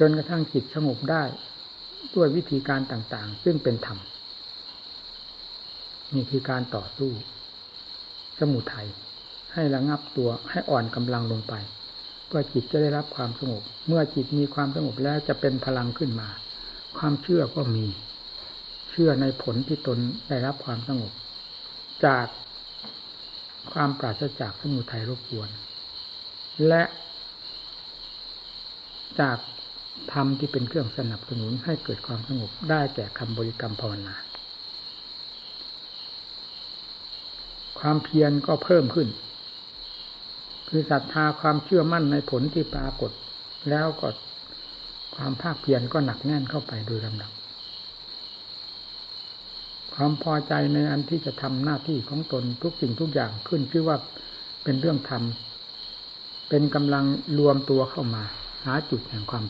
จนกระทั่งจิตสงบได้ด้วยวิธีการต่างๆซึ่งเป็นธรรมนี่คือการต่อสู้สมุทัยให้ระงับตัวให้อ่อนกำลังลงไปเพื่อจิตจะได้รับความสงบเมื่อจิตมีความสงบแล้วจะเป็นพลังขึ้นมาความเชื่อก็มีเชื่อในผลที่ตนได้รับความสงบจากความปราศจากสมุทัยรบกวนและจากธรรมที่เป็นเครื่องสนับสนุนให้เกิดความสงบได้แก่คำบริกรรมภาวนาความเพียรก็เพิ่มขึ้นคือศรัทธาความเชื่อมั่นในผลที่ปรากฏแล้วก็ความภาคเพียรก็หนักแน่นเข้าไปโดยลำดับความพอใจในอันที่จะทำหน้าที่ของตนทุกสิ่งทุกอย่างขึ้นชื่อว่าเป็นเรื่องธรรมเป็นกำลังรวมตัวเข้ามาหาจุดแห่งความ